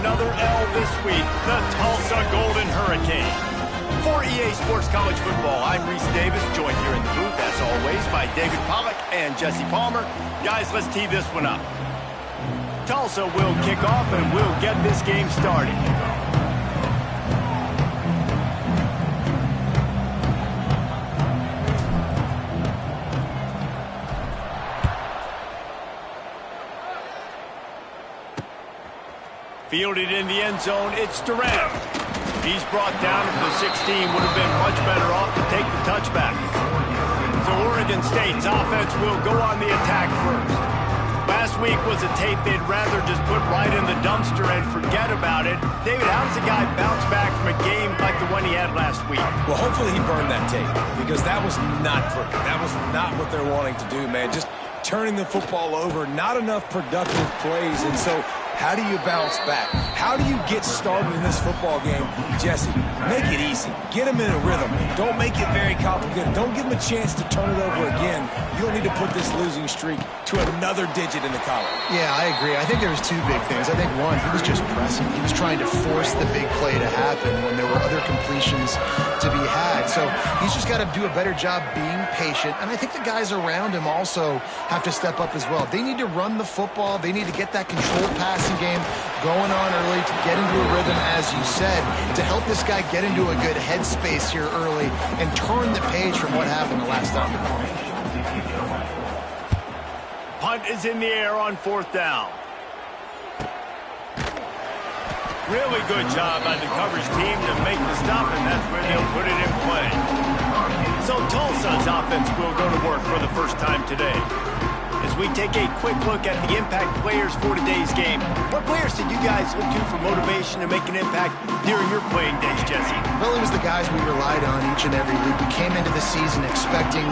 another L this week, the Tulsa Golden Hurricane. For EA Sports College Football, I'm Reese Davis, joined here in the booth, as always, by David Pollack and Jesse Palmer. Guys, let's tee this one up. Tulsa will kick off, and we'll get this game started. Fielded in the end zone, it's Durant. He's brought down to the 16, would have been much better off to take the touchback. So Oregon State's offense will go on the attack first. Last week was a tape they'd rather just put right in the dumpster and forget about it. David, how does a guy bounce back from a game like the one he had last week? Well, hopefully he burned that tape, because that was not pretty. That was not what they're wanting to do, man. Just turning the football over, not enough productive plays, and so how do you bounce back? How do you get started in this football game? Jesse, make it easy. Get him in a rhythm. Don't make it very complicated. Don't give him a chance to turn it over again. You don't need to put this losing streak to another digit in the column. Yeah, I agree. I think there was two big things. I think, one, he was just pressing. He was trying to force the big play to happen when there were other completions to be had. So he's just got to do a better job being patient. And I think the guys around him also have to step up as well. They need to run the football. They need to get that controlled passing game going on early to get into a rhythm, as you said, to help this guy get into a good headspace here early and turn the page from what happened the last time. Punt is in the air on 4th down. Really good job by the coverage team to make the stop, and that's where they'll put it in play. So Tulsa's offense will go to work for the first time today. As we take a quick look at the impact players for today's game, what players did you guys look to for motivation to make an impact during your playing days, Jesse? Well, it was the guys we relied on each and every week. We came into the season expecting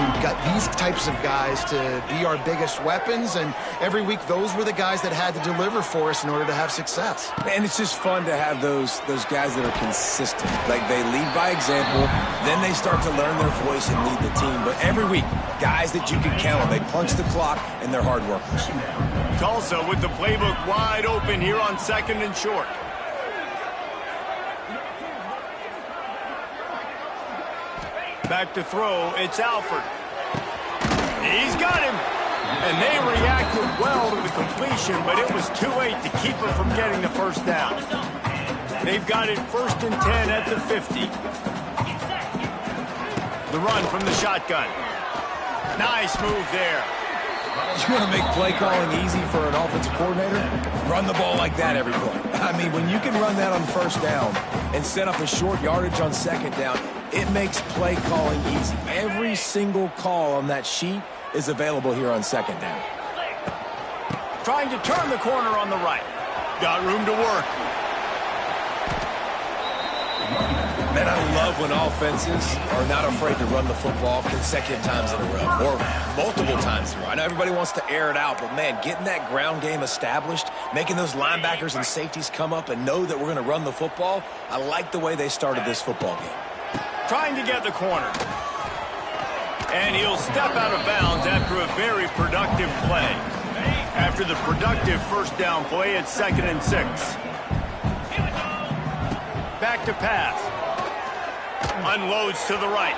these types of guys to be our biggest weapons, and every week those were the guys that had to deliver for us in order to have success. And it's just fun to have those guys that are consistent. Like, they lead by example, then they start to learn their voice and lead the team. But every week, guys that you can count on, they punch the clock, and they're hard workers. Tulsa with the playbook wide open here on 2nd and short. Back to throw, it's Alford. He's got him. And they reacted well to the completion, but it was too late to keep him from getting the first down. They've got it 1st and 10 at the 50. The run from the shotgun. Nice move there. You want to make play calling easy for an offensive coordinator? Run the ball like that every play. I mean, when you can run that on 1st down and set up a short yardage on 2nd down, it makes play calling easy. Every single call on that sheet is available here on 2nd down. Trying to turn the corner on the right. Got room to work. Man, I love when offenses are not afraid to run the football consecutive times in a row or multiple times in a row. I know everybody wants to air it out, but, man, getting that ground game established, making those linebackers and safeties come up and know that we're going to run the football, I like the way they started this football game. Trying to get the corner. And he'll step out of bounds after a very productive play. After the productive 1st down play, it's 2nd and 6. Back to pass. Unloads to the right.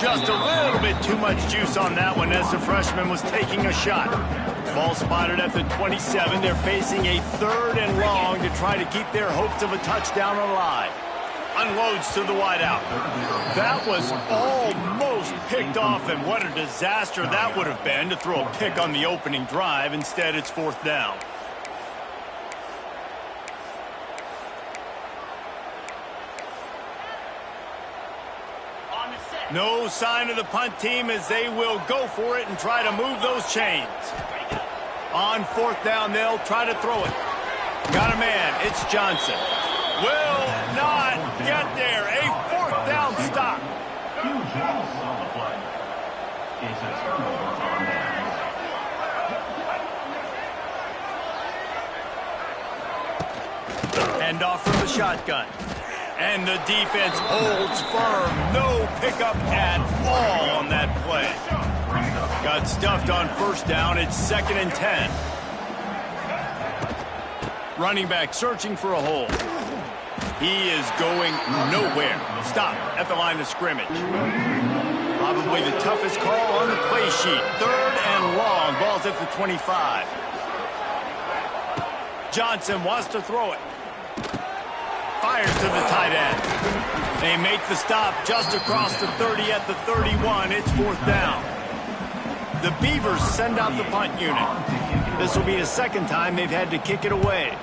Just a little bit too much juice on that one as the freshman was taking a shot. Ball spotted at the 27. They're facing a 3rd and long to try to keep their hopes of a touchdown alive. Unloads to the wideout. That was almost picked off, and what a disaster that would have been to throw a pick on the opening drive. Instead, it's 4th down. No sign of the punt team as they will go for it and try to move those chains. On 4th down, they'll try to throw it. Got a man. It's Johnson. Will not get there. A 4th down stop. Huge loss on the play. It's a turnover on down. Hand off from the shotgun. And the defense holds firm. No pickup at all on that play. Got stuffed on 1st down. It's 2nd and 10. Running back searching for a hole. He is going nowhere. Stop at the line of scrimmage. Probably the toughest call on the play sheet. 3rd and long. Ball's at the 25. Johnson wants to throw it. Fires to the tight end. They make the stop just across the 30 at the 31. It's 4th down. The Beavers send out the punt unit. This will be the 2nd time they've had to kick it away.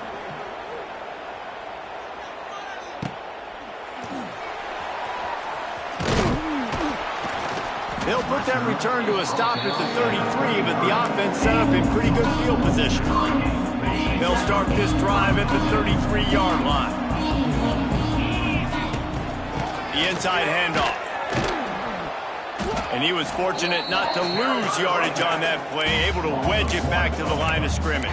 They'll put that return to a stop at the 33, but the offense set up in pretty good field position. They'll start this drive at the 33-yard line. The inside handoff. And he was fortunate not to lose yardage on that play, able to wedge it back to the line of scrimmage.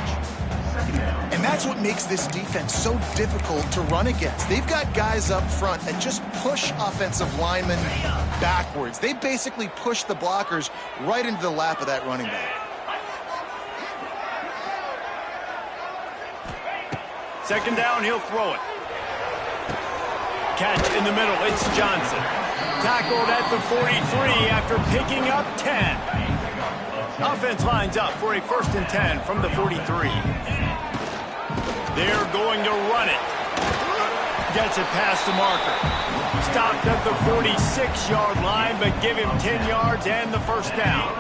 And that's what makes this defense so difficult to run against. They've got guys up front that just push offensive linemen backwards. They basically push the blockers right into the lap of that running back. Second down, he'll throw it. Catch in the middle, it's Johnson. Tackled at the 43 after picking up 10. Offense lines up for a 1st and 10 from the 43. They're going to run it. Gets it past the marker. Stopped at the 46-yard line, but give him 10 yards and the 1st down.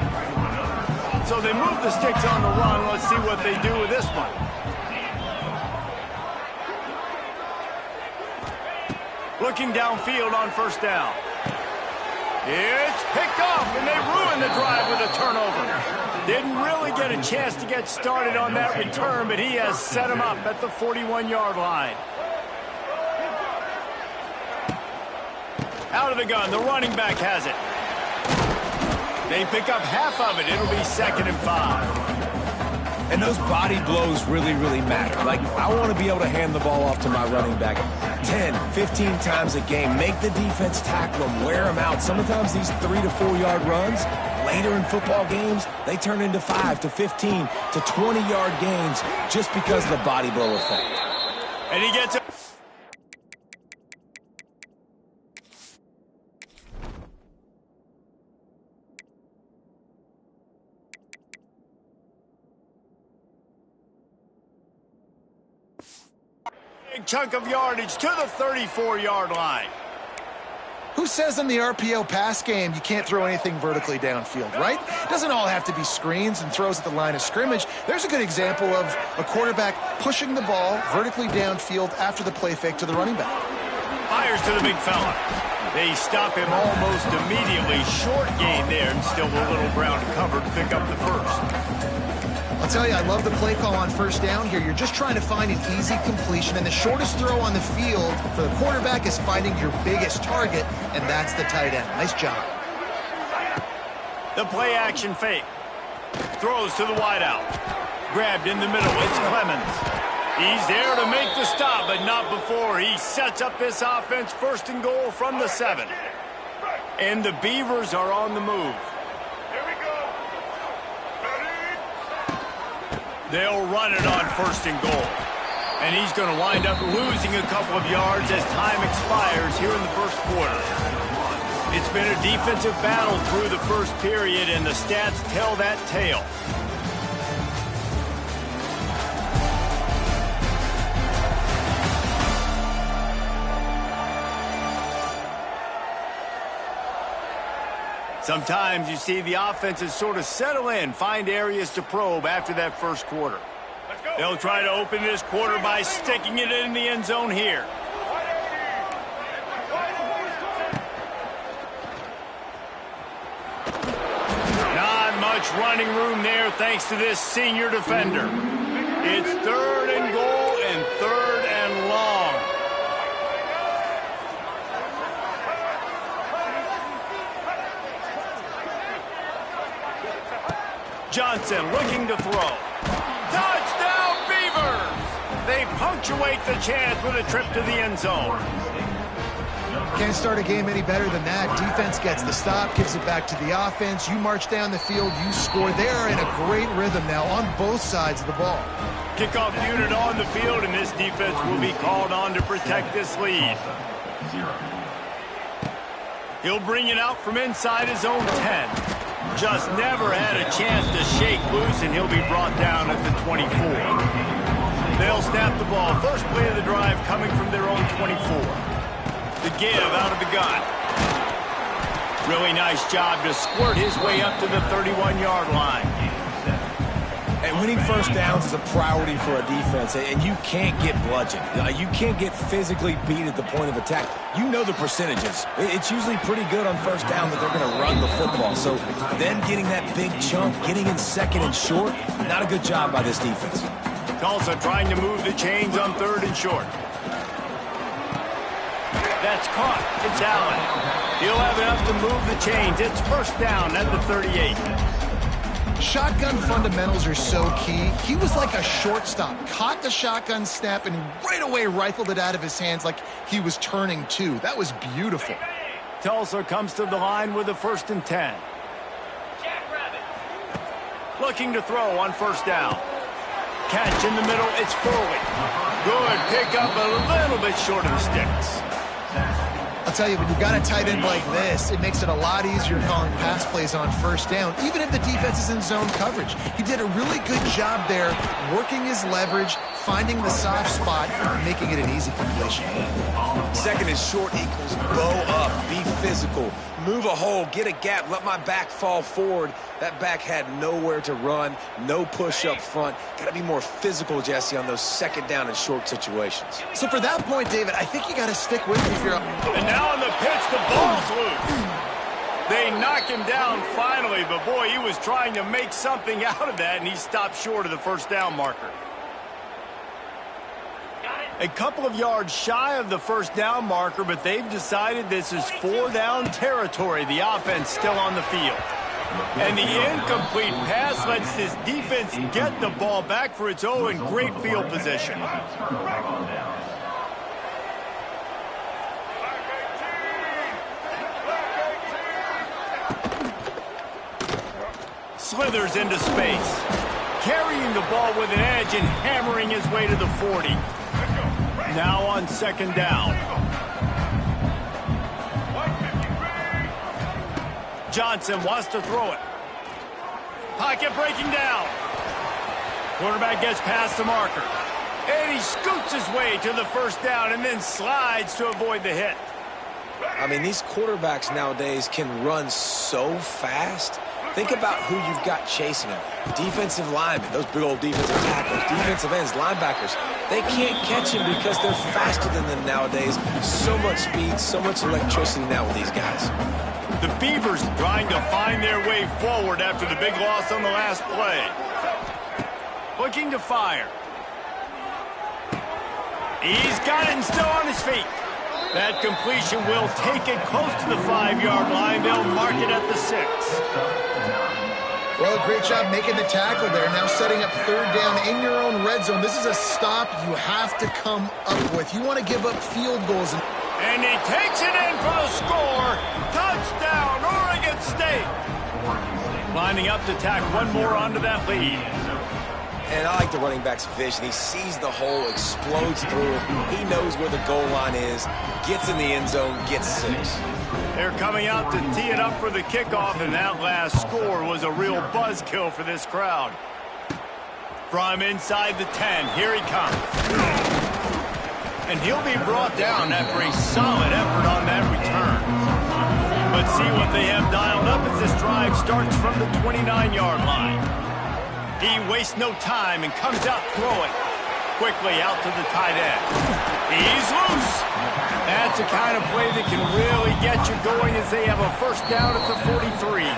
So they move the sticks on the run. Let's see what they do with this one. Looking downfield on 1st down. It's picked off, and they ruin the drive with a turnover. Didn't really get a chance to get started on that return, but he has set him up at the 41-yard line. Out of the gun, the running back has it. They pick up half of it. It'll be 2nd and 5. And those body blows really, really matter. Like, I want to be able to hand the ball off to my running back 10, 15 times a game. Make the defense tackle them, wear them out. Sometimes these 3 to 4 yard runs, later in football games, they turn into 5 to 15 to 20-yard gains just because of the body blow effect. And he gets it. Big chunk of yardage to the 34-yard line. Who says in the RPO pass game you can't throw anything vertically downfield, right? It doesn't all have to be screens and throws at the line of scrimmage. There's a good example of a quarterback pushing the ball vertically downfield after the play fake to the running back. Fires to the big fella. They stop him almost immediately. Short gain there, and still a little ground covered to pick up the 1st. I'll tell you, I love the play call on 1st down here. You're just trying to find an easy completion, and the shortest throw on the field for the quarterback is finding your biggest target, and that's the tight end. Nice job. The play action fake. Throws to the wideout. Grabbed in the middle. It's Clemens. He's there to make the stop, but not before. He sets up this offense 1st and goal from the 7. And the Beavers are on the move. They'll run it on 1st and goal. And he's going to wind up losing a couple of yards as time expires here in the 1st quarter. It's been a defensive battle through the 1st period, and the stats tell that tale. Sometimes you see the offenses sort of settle in, find areas to probe after that 1st quarter. They'll try to open this quarter by sticking it in the end zone here. Not much running room there thanks to this senior defender. It's 3rd and goal and 3rd and long. Johnson looking to throw. Touchdown, Beavers! They punctuate the chance with a trip to the end zone. Can't start a game any better than that. Defense gets the stop, gives it back to the offense. You march down the field, you score. They are in a great rhythm now on both sides of the ball. Kickoff unit on the field, and this defense will be called on to protect this lead. He'll bring it out from inside his own 10. Just never had a chance to shake loose, and he'll be brought down at the 24. They'll snap the ball. First play of the drive coming from their own 24. The give out of the gun. Really nice job to squirt his way up to the 31-yard line. And winning first downs is a priority for a defense, and you can't get bludgeoned. You can't get physically beat at the point of attack. You know the percentages. It's usually pretty good on first down that they're going to run the football. So then getting that big chunk, getting in second and short, not a good job by this defense. Tulsa trying to move the chains on third and short. That's caught. It's Allen. He'll have enough to move the chains. It's first down at the 38. Shotgun fundamentals are so key. He was like a shortstop, caught the shotgun snap and right away rifled it out of his hands like he was turning two. That was beautiful. Tulsa comes to the line with a 1st and 10. Looking to throw on first down. Catch in the middle, it's Foley. Good pick up, a little bit short of the sticks. I'll tell you, when you've got a tight end like this, it makes it a lot easier calling pass plays on first down, even if the defense is in zone coverage. He did a really good job there, working his leverage, finding the soft spot, and making it an easy completion. Second and short equals bow up, be physical, move a hole, get a gap, let my back fall forward. That back had nowhere to run, no push up front. Got to be more physical, Jesse, on those second down and short situations. So for that point, David, I think you got to stick with it if you're... And now on the pitch, the ball's loose. They knock him down finally, but boy, he was trying to make something out of that, and he stopped short of the first down marker. A couple of yards shy of the first down marker, but they've decided this is 4-down territory. The offense still on the field. And the incomplete pass lets this defense get the ball back for its own great field position. Slithers into space. Carrying the ball with an edge and hammering his way to the 40. Now on second down. Johnson wants to throw it. Pocket breaking down. Quarterback gets past the marker. And he scoots his way to the first down and then slides to avoid the hit. I mean, these quarterbacks nowadays can run so fast. Think about who you've got chasing them. Defensive linemen, those big old defensive tackles, defensive ends, linebackers. They can't catch him because they're faster than them nowadays. So much speed, so much electricity now with these guys. The Beavers trying to find their way forward after the big loss on the last play. Looking to fire. He's got it and still on his feet. That completion will take it close to the 5-yard line. They'll mark it at the 6. Well, great job making the tackle there. Now setting up third down in your own red zone. This is a stop you have to come up with. You want to give up field goals. And he takes it in for the score. Touchdown, Oregon State. Lining up to tack one more onto that lead. And I like the running back's vision. He sees the hole, explodes through it. He knows where the goal line is, gets in the end zone, gets 6. They're coming out to tee it up for the kickoff, and that last score was a real buzzkill for this crowd. From inside the 10, here he comes. And he'll be brought down after a solid effort on that return. But see what they have dialed up as this drive starts from the 29-yard line. He wastes no time and comes out throwing. Quickly out to the tight end. He's loose. That's the kind of play that can really get you going as they have a first down at the 43.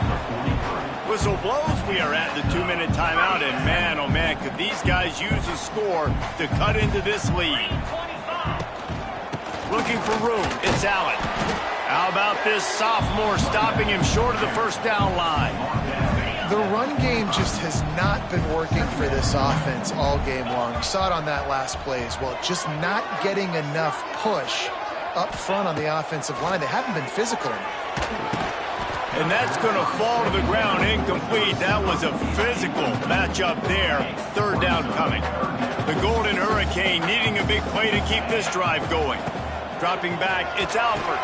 Whistle blows. We are at the 2-minute timeout, and man, oh man, could these guys use a score to cut into this lead. Looking for room. It's Allen. How about this sophomore stopping him short of the first down line? The run game just has not been working for this offense all game long. We saw it on that last play as well. Just not getting enough push up front on the offensive line. They haven't been physical enough. And that's going to fall to the ground incomplete. That was a physical matchup there. Third down coming. The Golden Hurricane needing a big play to keep this drive going. Dropping back, it's Alford.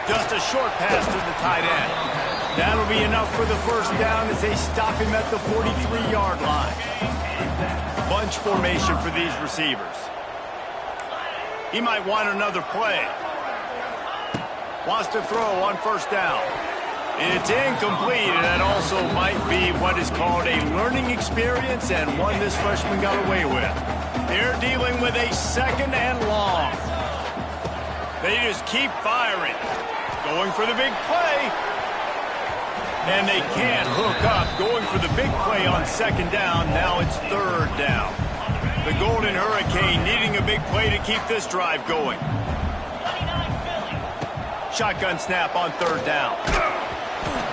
Just a short pass to the tight end. That'll be enough for the first down as they stop him at the 43-yard line. Bunch formation for these receivers. He might want another play. Wants to throw on first down. It's incomplete, and that also might be what is called a learning experience and one this freshman got away with. They're dealing with a second and long. They just keep firing. Going for the big play. And they can't hook up. Going for the big play on second down. Now it's third down. The Golden Hurricane needing a big play to keep this drive going. Shotgun snap on third down.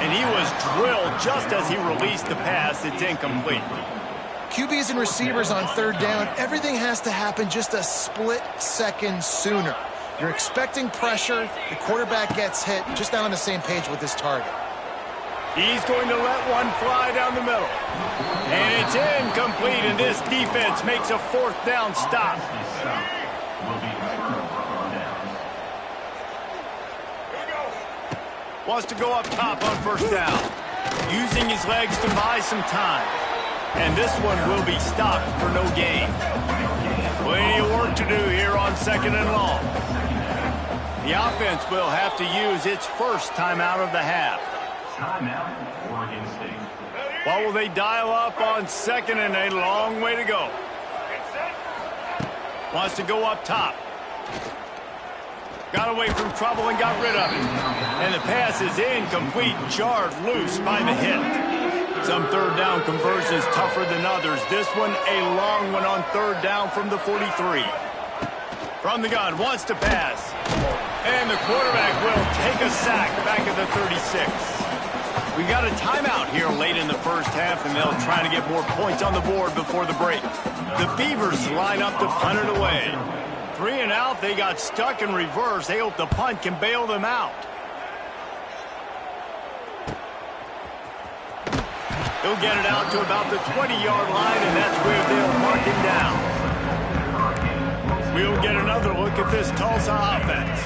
And he was drilled just as he released the pass. It's incomplete. QBs and receivers on third down, everything has to happen just a split second sooner. You're expecting pressure. The quarterback gets hit. Just not on the same page with this target. He's going to let one fly down the middle. And it's incomplete, and this defense makes a fourth down stop. Wants to go up top on first down. Using his legs to buy some time. And this one will be stopped for no gain. Plenty of work to do here on second and long. The offense will have to use its first timeout of the half. Timeout, Oregon State. What will they dial up on second and a long way to go? Wants to go up top. Got away from trouble and got rid of it. And the pass is incomplete, jarred loose by the hit. Some third down conversions tougher than others. This one a long one on third down from the 43. From the gun, wants to pass. And the quarterback will take a sack back at the 36. We got a timeout here late in the first half, and they'll try to get more points on the board before the break. The Beavers line up to punt it away. 3 and out, they got stuck in reverse. They hope the punt can bail them out. He'll get it out to about the 20-yard line, and that's where they'll mark him down. We'll get another look at this Tulsa offense.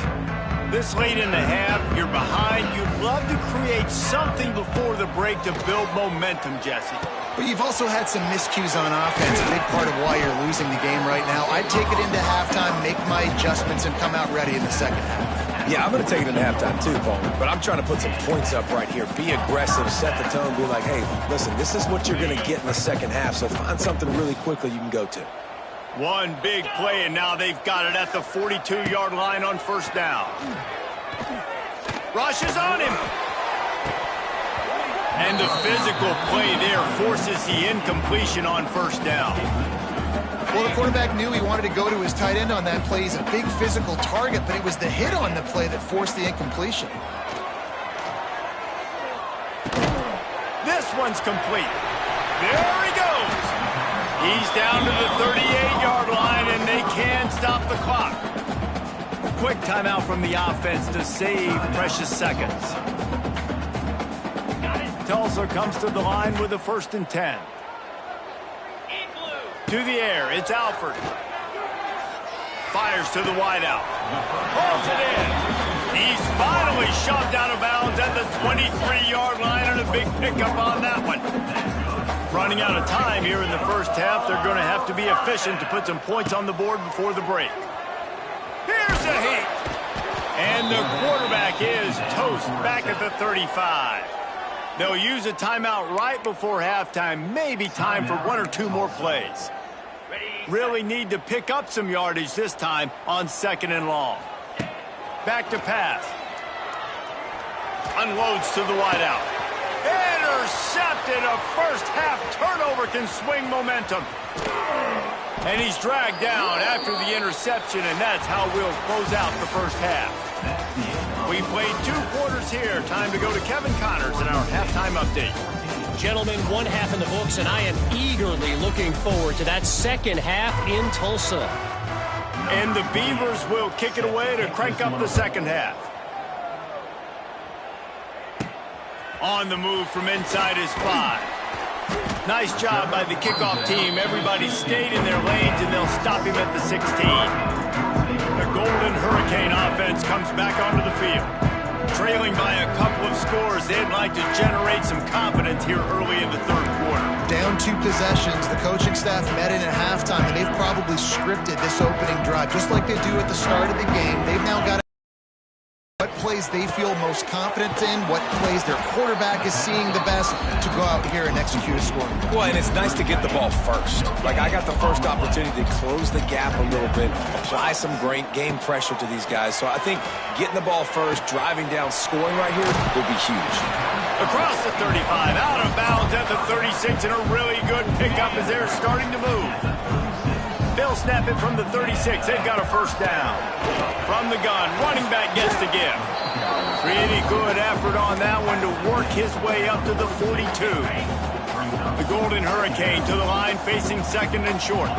This late in the half, you're behind. You'd love to create something before the break to build momentum, Jesse. But you've also had some miscues on offense, a big part of why you're losing the game right now. I'd take it into halftime, make my adjustments, and come out ready in the second half. Yeah, I'm going to take it into halftime too, Paul. But I'm trying to put some points up right here. Be aggressive, set the tone, be like, hey, listen, this is what you're going to get in the second half, so find something really quickly you can go to. One big play, and now they've got it at the 42-yard line on first down. Rushes on him. And the physical play there forces the incompletion on first down. Well, the quarterback knew he wanted to go to his tight end on that play. He's a big physical target, but it was the hit on the play that forced the incompletion. This one's complete. There he goes. He's down to the 38-yard line, and they can stop the clock. Quick timeout from the offense to save precious seconds. Tulsa comes to the line with a 1st and 10. To the air, it's Alford. Fires to the wideout. Pulls it in. He's finally shoved out of bounds at the 23-yard line, and a big pickup on that one. Running out of time here in the first half. They're going to have to be efficient to put some points on the board before the break. Here's a hit. And the quarterback is toast back at the 35. They'll use a timeout right before halftime. Maybe time for 1 or 2 more plays. Really need to pick up some yardage this time on second and long. Back to pass. Unloads to the wideout. Intercepted. A first half turnover can swing momentum. And he's dragged down after the interception, and that's how we'll close out the first half. We played 2 quarters here. Time to go to Kevin Connors in our halftime update. Gentlemen, 1 half in the books, and I am eagerly looking forward to that second half in Tulsa. And the Beavers will kick it away to crank up the second half. On the move from inside his 5. Nice job by the kickoff team. Everybody stayed in their lanes, and they'll stop him at the 16. The Golden Hurricane offense comes back onto the field. Trailing by a couple of scores, they'd like to generate some confidence here early in the third quarter. Down 2 possessions, the coaching staff met in at halftime, and they've probably scripted this opening drive just like they do at the start of the game. They've now got what plays they feel most confident in, what plays their quarterback is seeing the best to go out here and execute a score. Well, and it's nice to get the ball first. Like, I got the first opportunity to close the gap a little bit, apply some great game pressure to these guys. So I think getting the ball first, driving down, scoring right here will be huge. Across the 35, out of bounds at the 36, and a really good pickup as they're starting to move. They'll snap it from the 36. They've got a first down. From the gun, running back gets the give. Pretty good effort on that one to work his way up to the 42. The Golden Hurricane to the line, facing second and short.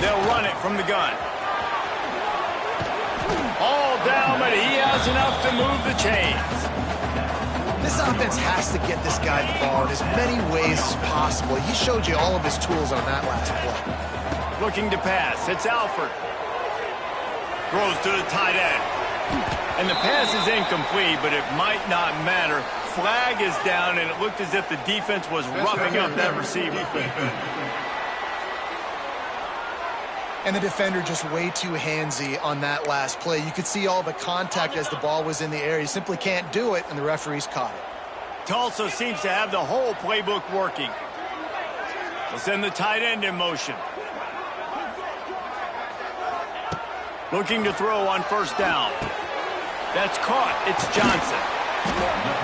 They'll run it from the gun. All down, but he has enough to move the chains. This offense has to get this guy the ball in as many ways as possible. He showed you all of his tools on that last play. Looking to pass. It's Alford. Throws to the tight end. And the pass is incomplete, but it might not matter. Flag is down, and it looked as if the defense was roughing up that receiver. And the defender just way too handsy on that last play. You could see all the contact as the ball was in the air. He simply can't do it, and the referees caught it. Tulsa seems to have the whole playbook working. They'll send the tight end in motion. Looking to throw on first down. That's caught. It's Johnson.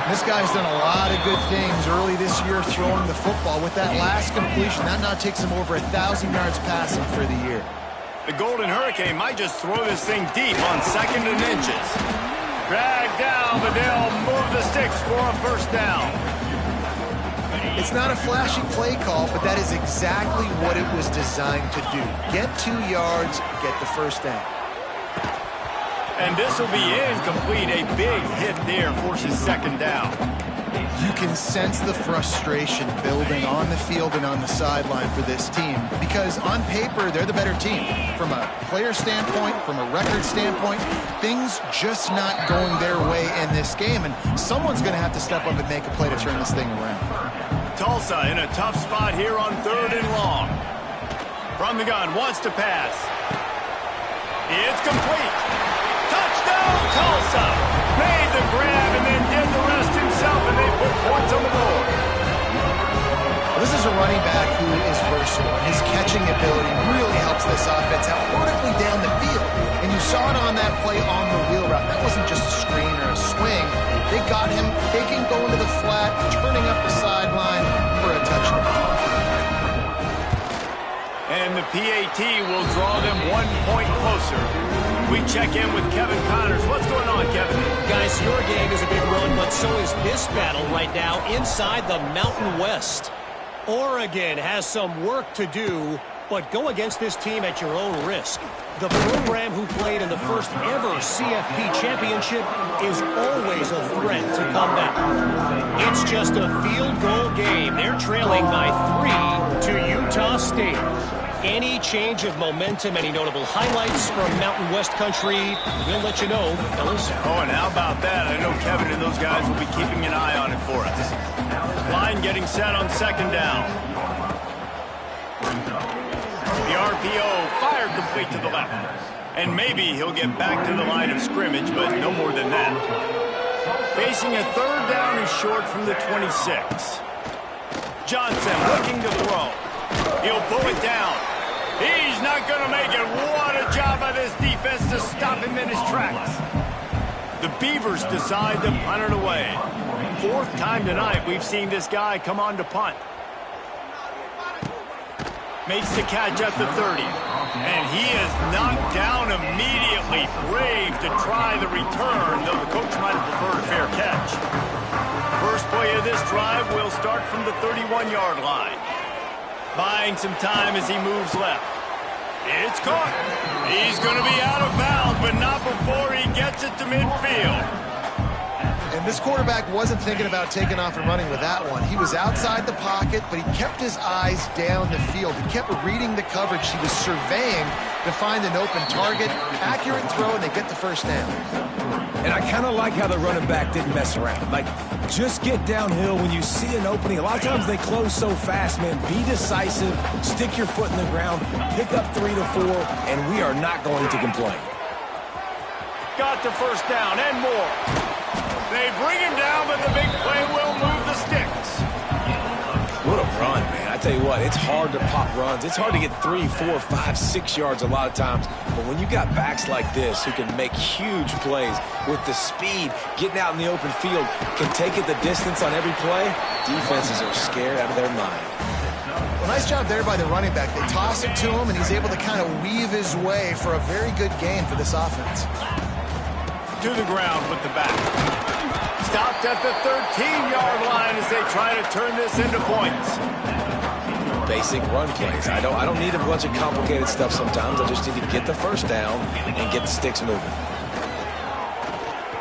This guy's done a lot of good things early this year throwing the football. With that last completion, that now takes him over 1,000 yards passing for the year. The Golden Hurricane might just throw this thing deep on second and inches. Dragged down, but they'll move the sticks for a first down. It's not a flashy play call, but that is exactly what it was designed to do. Get 2 yards, get the first down. And this will be incomplete. A big hit there forces second down. You can sense the frustration building on the field and on the sideline for this team because on paper, they're the better team. From a player standpoint, from a record standpoint, things just not going their way in this game, and someone's going to have to step up and make a play to turn this thing around. Tulsa in a tough spot here on 3rd and long. From the gun, wants to pass. It's complete. Touchdown, Tulsa! Made the grab and then did the rest himself, and they put points on the board. This is a running back who is versatile. His catching ability really helps this offense out vertically down the field. And you saw it on that play on the wheel route. That wasn't just a screen or a swing. They got him taking, going to the flat, turning up the sideline for a touchdown. And the PAT will draw them 1 point closer. We check in with Kevin Connors. What's going on, Kevin? Guys, your game is a big run, but so is this battle right now inside the Mountain West. Oregon has some work to do, but go against this team at your own risk. The program who played in the first ever CFP championship is always a threat to come back. It's just a field goal game. They're trailing by 3 to Utah State. Any change of momentum, any notable highlights from Mountain West country, we'll let you know, fellas. Oh, and how about that? I know Kevin and those guys will be keeping an eye on it for us. Line getting set on second down. The RPO fired complete to the left. And maybe he'll get back to the line of scrimmage, but no more than that. Facing a 3rd down and short from the 26. Johnson looking to throw. He'll pull it down. He's not going to make it. What a job by this defense to stop him in his tracks. The Beavers decide to punt it away. 4th time tonight we've seen this guy come on to punt. Makes the catch at the 30. And he is knocked down immediately. Brave to try the return, though the coach might have preferred a fair catch. First play of this drive will start from the 31-yard line. Buying some time as he moves left. It's caught. He's going to be out of bounds, but not before he gets it to midfield. And And this quarterback wasn't thinking about taking off and running with that one. He was outside the pocket, but he kept his eyes down the field. He kept reading the coverage. He was surveying to find an open target. Accurate throw, and they get the first down. And I kind of like how the running back didn't mess around. Like, just get downhill when you see an opening. A lot of times they close so fast, man. Be decisive, stick your foot in the ground, pick up 3 to 4, and we are not going to complain. Got the first down and more. They bring him down, but the big play will move the sticks. What a run, man. I tell you what, it's hard to pop runs. It's hard to get 3, 4, 5, 6 yards a lot of times. But when you got backs like this who can make huge plays with the speed, getting out in the open field, can take it the distance on every play, defenses are scared out of their mind. Well, nice job there by the running back. They toss it to him, and he's able to kind of weave his way for a very good gain for this offense. To the ground with the back. Stopped at the 13-yard line as they try to turn this into points. Basic run plays. I don't need a bunch of complicated stuff sometimes. I just need to get the first down and get the sticks moving.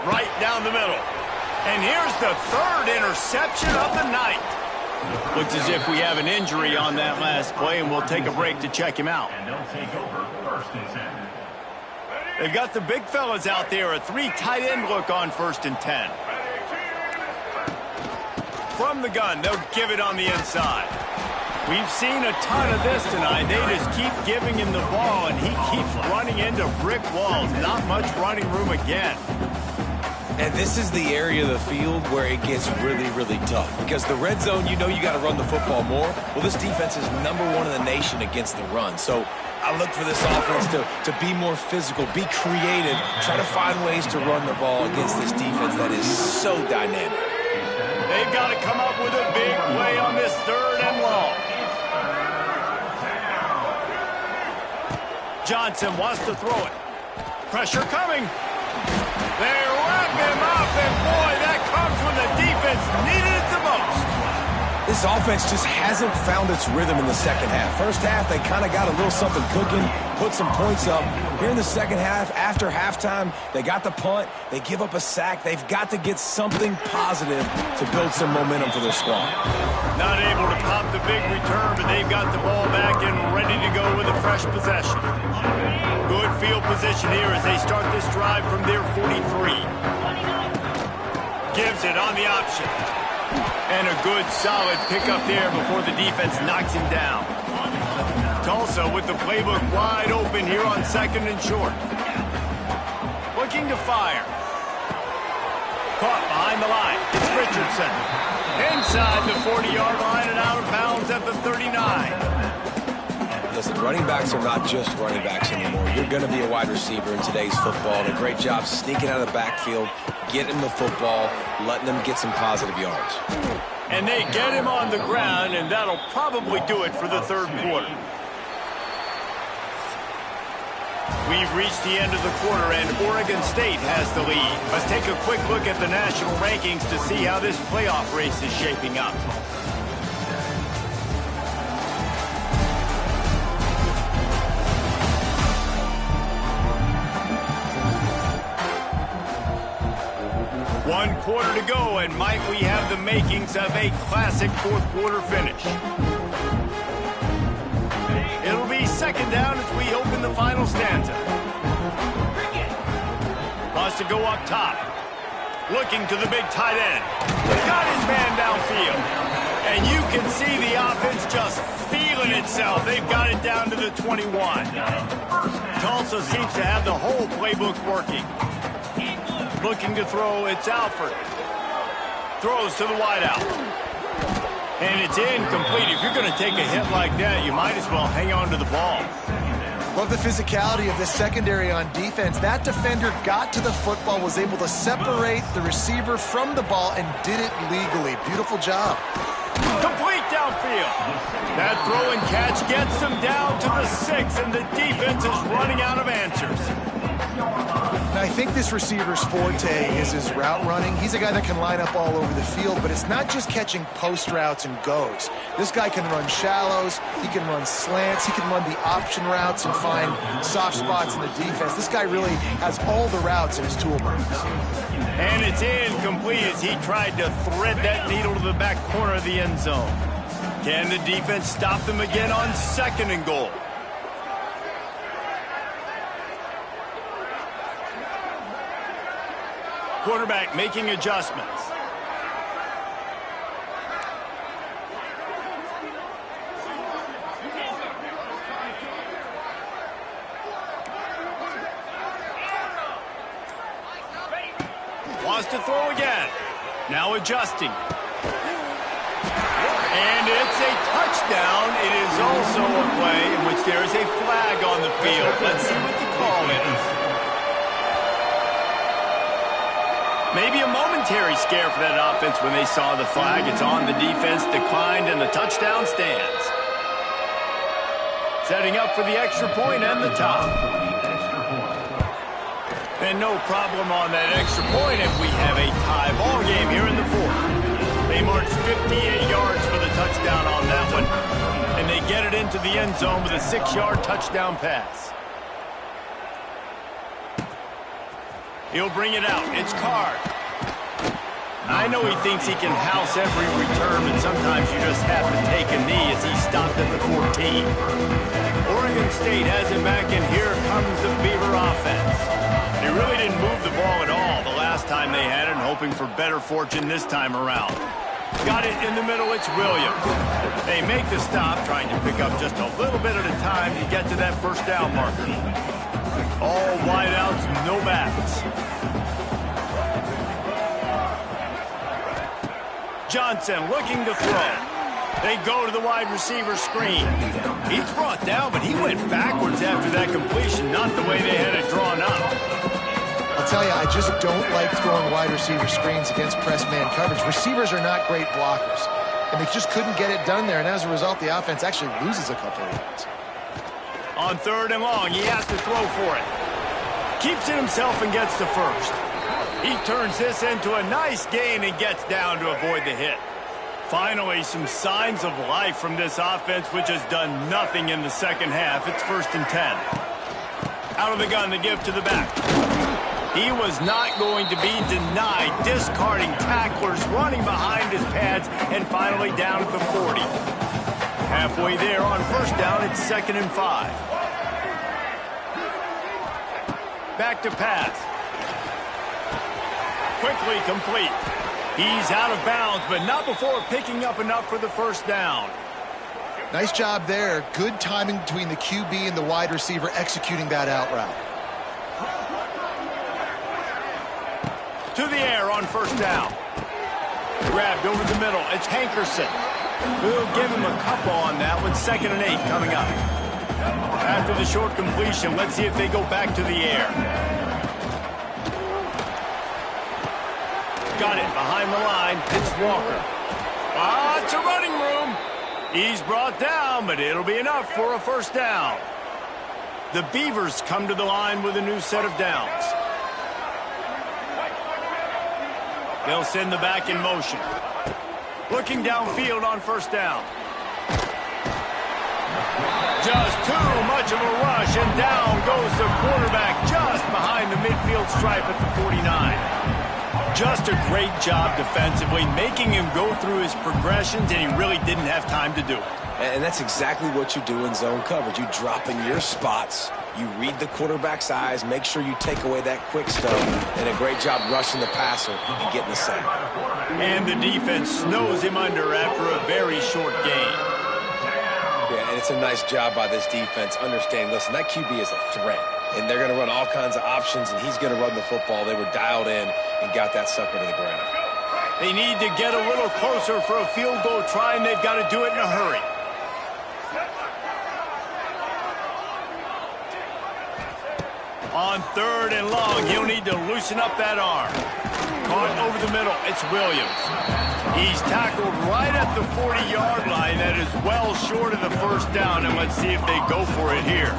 Right down the middle. And here's the third interception of the night. Looks as if we have an injury on that last play, and we'll take a break to check him out. And they'll take over 1st and 10. They've got the big fellas out there, a 3 tight end look on 1st and 10. From the gun, they'll give it on the inside. We've seen a ton of this tonight. They just keep giving him the ball, and he keeps running into brick walls. Not much running room again. And this is the area of the field where it gets really, really tough. Because the red zone, you know you got to run the football more. Well, this defense is #1 in the nation against the run. So I look for this offense to be more physical, be creative, try to find ways to run the ball against this defense that is so dynamic. They've got to come up with a big play on this 3rd and long. Johnson wants to throw it. Pressure coming. They wrap him up, and boy, that comes when the defense needed it the most. This offense just hasn't found its rhythm in the second half. First half, they kind of got a little something cooking, put some points up. Here in the second half, after halftime, they got the punt, they give up a sack. They've got to get something positive to build some momentum for their squad. Not able to pop the big return, but they've got the ball back and ready to go with a fresh possession. Good field position here as they start this drive from their 43. Gives it on the option. And a good, solid pickup there before the defense knocks him down. Tulsa with the playbook wide open here on 2nd and short. Looking to fire. Caught behind the line. It's Richardson. Inside the 40-yard line and out of bounds at the 39. Listen, running backs are not just running backs anymore. You're going to be a wide receiver in today's football. And a great job sneaking out of the backfield, getting the football, letting them get some positive yards. And they get him on the ground, and that'll probably do it for the 3rd quarter. We've reached the end of the quarter, and Oregon State has the lead. Let's take a quick look at the national rankings to see how this playoff race is shaping up. One quarter to go, and might we have the makings of a classic 4th quarter finish. It'll be 2nd down as we open the final stanza. Wants to go up top. Looking to the big tight end. Got his man downfield. And you can see the offense just feeling itself. They've got it down to the 21. Tulsa seems to have the whole playbook working. Looking to throw, it's Alford. Throws to the wideout. And it's incomplete. If you're going to take a hit like that, you might as well hang on to the ball. Love the physicality of this secondary on defense. That defender got to the football, was able to separate the receiver from the ball, and did it legally. Beautiful job. Complete downfield. That throw and catch gets them down to the 6, and the defense is running out of answers. And I think this receiver's forte is his route running. He's a guy that can line up all over the field, but it's not just catching post routes and goes. This guy can run shallows, he can run slants, he can run the option routes and find soft spots in the defense. This guy really has all the routes in his toolbox. And it's incomplete as he tried to thread that needle to the back corner of the end zone. Can the defense stop them again on 2nd and goal? Quarterback making adjustments. Wants to throw again. Now adjusting. And it's a touchdown. It is also a play in which there is a flag on the field. Let's see what the call is. Maybe a momentary scare for that offense when they saw the flag. It's on the defense, declined, and the touchdown stands. Setting up for the extra point and the top. And no problem on that extra point if we have a tie ball game here in the 4th. They marched 58 yards for the touchdown on that one. And they get it into the end zone with a 6-yard touchdown pass. He'll bring it out. It's Card. I know he thinks he can house every return, but sometimes you just have to take a knee as he stopped at the 14. Oregon State has it back, and here comes the Beaver offense. They really didn't move the ball at all the last time they had it, and hoping for better fortune this time around. Got it in the middle. It's Williams. They make the stop, trying to pick up just a little bit at a time to get to that first down marker. All wideouts, no backs. Johnson looking to throw. They go to the wide receiver screen. He's brought down, but he went backwards after that completion, not the way they had it drawn up. I'll tell you, I just don't like throwing wide receiver screens against press man coverage. Receivers are not great blockers, and they just couldn't get it done there, and as a result, the offense actually loses a couple of yards. On 3rd and long, he has to throw for it. Keeps it himself and gets the first. He turns this into a nice gain and gets down to avoid the hit. Finally, some signs of life from this offense, which has done nothing in the second half. It's 1st and 10. Out of the gun to give to the back. He was not going to be denied, discarding tacklers, running behind his pads, and finally down at the 40. Halfway there on 1st down, it's 2nd and 5. Back to pass. Quickly complete. He's out of bounds, but not before picking up enough for the 1st down. Nice job there. Good timing between the QB and the wide receiver executing that out route. To the air on 1st down. Grabbed over the middle. It's Hankerson. We'll give him a couple on that one. 2nd and 8 coming up. After the short completion, let's see if they go back to the air. Got it behind the line. It's Walker. Lots of running room. He's brought down, but it'll be enough for a 1st down. The Beavers come to the line with a new set of downs. They'll send the back in motion. Looking downfield on 1st down. Just too much of a rush, and down goes the quarterback just behind the midfield stripe at the 49. Just a great job defensively, making him go through his progressions, and he really didn't have time to do it. And that's exactly what you do in zone coverage. You drop in your spots, you read the quarterback's eyes, make sure you take away that quick stuff, and a great job rushing the passer and getting the sack. And the defense snows him under after a very short gain. Yeah, and it's a nice job by this defense understanding, listen, that QB is a threat, and they're going to run all kinds of options, and he's going to run the football. They were dialed in and got that sucker to the ground. They need to get a little closer for a field goal try, and they've got to do it in a hurry. On 3rd and long, he'll need to loosen up that arm. Caught over the middle, it's Williams. He's tackled right at the 40-yard line. That is well short of the 1st down, and let's see if they go for it here.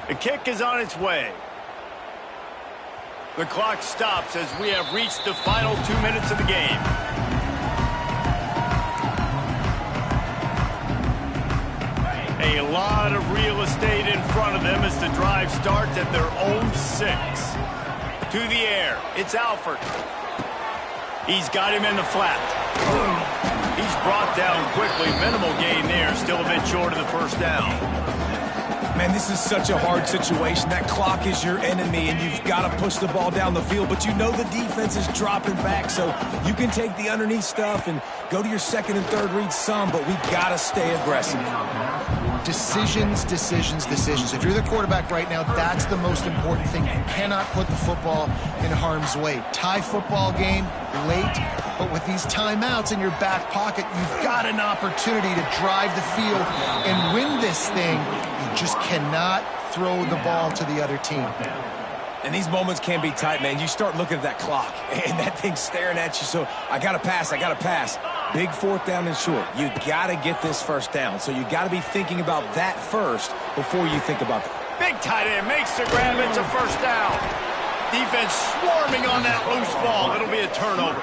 The kick is on its way. The clock stops as we have reached the final 2 minutes of the game. A lot of real estate in front of them as the drive starts at their own 6. To the air, it's Alford. He's got him in the flat. He's brought down quickly. Minimal gain there, still a bit short of the first down. Man, this is such a hard situation. That clock is your enemy, and you've got to push the ball down the field, but you know the defense is dropping back, so you can take the underneath stuff and go to your second and third read some, but we got to stay aggressive. Decisions, decisions, decisions. If you're the quarterback right now, that's the most important thing. You cannot put the football in harm's way. Tie football game, late, but with these timeouts in your back pocket, you've got an opportunity to drive the field and win this thing. You just cannot throw the ball to the other team. And these moments can be tight, man. You start looking at that clock, and that thing's staring at you, so I got to pass, I got to pass. Big fourth down and short. You got to get this first down, so you got to be thinking about that first before you think about that. Big tight end makes the grab. It's a first down. Defense swarming on that loose ball. It'll be a turnover.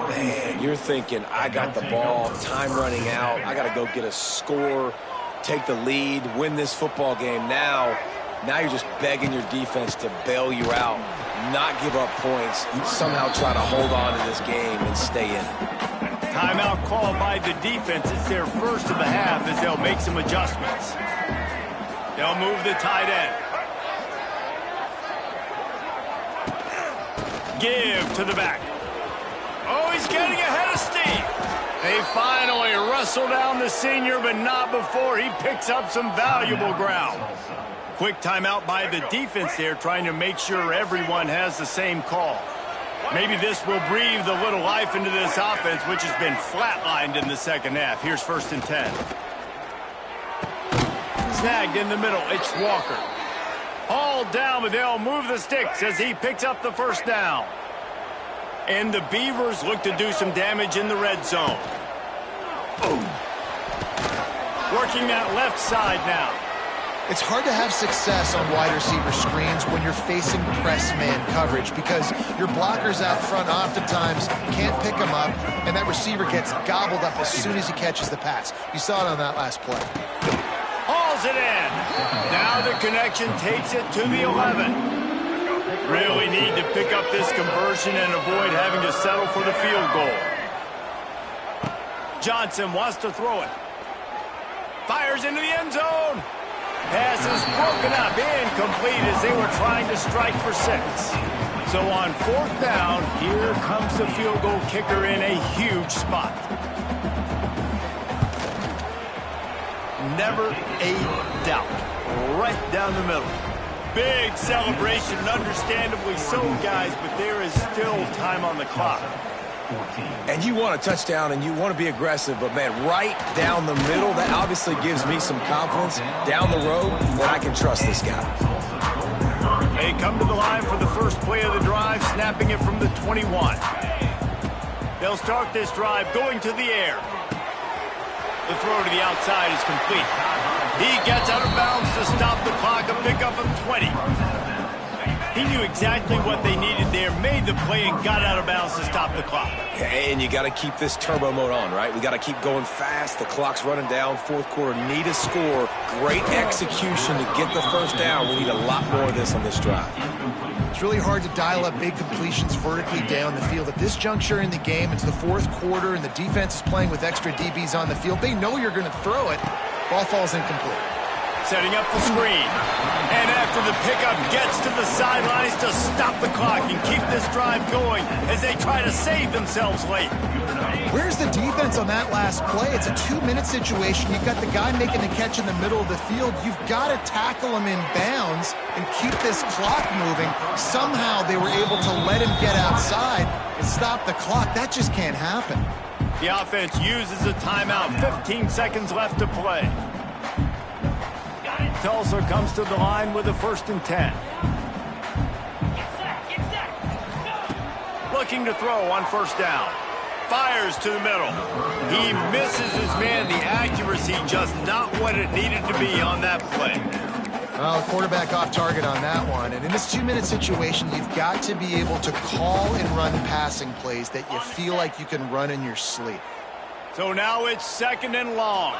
Man, you're thinking, I got the ball, time running out, I got to go get a score, take the lead, win this football game now. Now you're just begging your defense to bail you out, not give up points, somehow try to hold on to this game and stay in it. Timeout called by the defense. It's their first of the half as they'll make some adjustments. They'll move the tight end. Give to the back. Oh, he's getting ahead of steam. They finally wrestle down the senior, but not before he picks up some valuable ground. Quick timeout by the defense there, trying to make sure everyone has the same call. Maybe this will breathe a little life into this offense, which has been flatlined in the second half. Here's 1st and 10. Snagged in the middle, it's Walker. Hauled down, but they'll move the sticks as he picks up the first down. And the Beavers look to do some damage in the red zone. Boom. Working that left side now. It's hard to have success on wide receiver screens when you're facing press man coverage because your blockers out front oftentimes can't pick them up, and that receiver gets gobbled up as soon as he catches the pass. You saw it on that last play. Hauls it in. Now the connection takes it to the 11. Really need to pick up this conversion and avoid having to settle for the field goal. Johnson wants to throw it. Fires into the end zone. Pass is broken up, incomplete as they were trying to strike for 6. So on 4th down, here comes the field goal kicker in a huge spot. Never a doubt. Right down the middle. Big celebration, and understandably so, guys, but there is still time on the clock. And you want a touchdown and you want to be aggressive, but man, right down the middle, that obviously gives me some confidence down the road that I can trust this guy. They come to the line for the first play of the drive, snapping it from the 21. They'll start this drive going to the air. The throw to the outside is complete. He gets out of bounds to stop the clock, a pickup of 20. He knew exactly what they needed there, made the play, and got out of bounds to stop the clock. And you got to keep this turbo mode on, right? We got to keep going fast. The clock's running down. 4th quarter, need a score. Great execution to get the first down. We need a lot more of this on this drive. It's really hard to dial up big completions vertically down the field. At this juncture in the game, it's the 4th quarter, and the defense is playing with extra DBs on the field. They know you're going to throw it. Ball falls incomplete. Setting up the screen. And after the pickup, gets to the sidelines to stop the clock and keep this drive going as they try to save themselves late. Where's the defense on that last play? It's a 2-minute situation. You've got the guy making the catch in the middle of the field. You've got to tackle him in bounds and keep this clock moving. Somehow they were able to let him get outside and stop the clock. That just can't happen. The offense uses a timeout. 15 seconds left to play. Tulsa comes to the line with a 1st and 10. Looking to throw on 1st down. Fires to the middle. He misses his man. The accuracy just not what it needed to be on that play. Well, the quarterback off target on that one. And in this 2-minute situation, you've got to be able to call and run passing plays that you feel like you can run in your sleep. So now it's 2nd and long.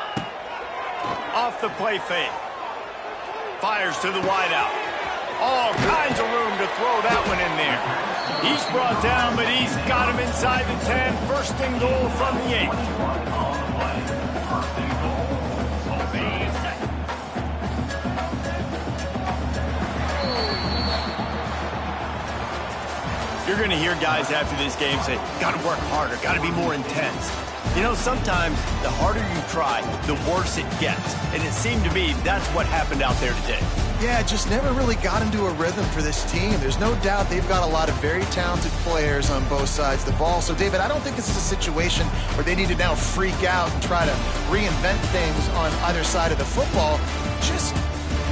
Off the play fake. Fires to the wideout. All kinds of room to throw that one in there. He's brought down, but he's got him inside the 10. 1st and goal from the 8. You're going to hear guys after this game say, got to work harder, got to be more intense. You know, sometimes the harder you try, the worse it gets. And it seemed to me that's what happened out there today. Yeah, just never really got into a rhythm for this team. There's no doubt they've got a lot of very talented players on both sides of the ball. So, David, I don't think this is a situation where they need to now freak out and try to reinvent things on either side of the football. Just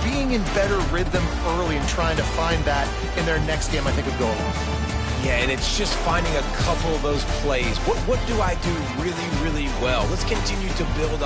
being in better rhythm early and trying to find that in their next game, I think, would go a long way. Yeah, and it's just finding a couple of those plays. What do I do really, really well? Let's continue to build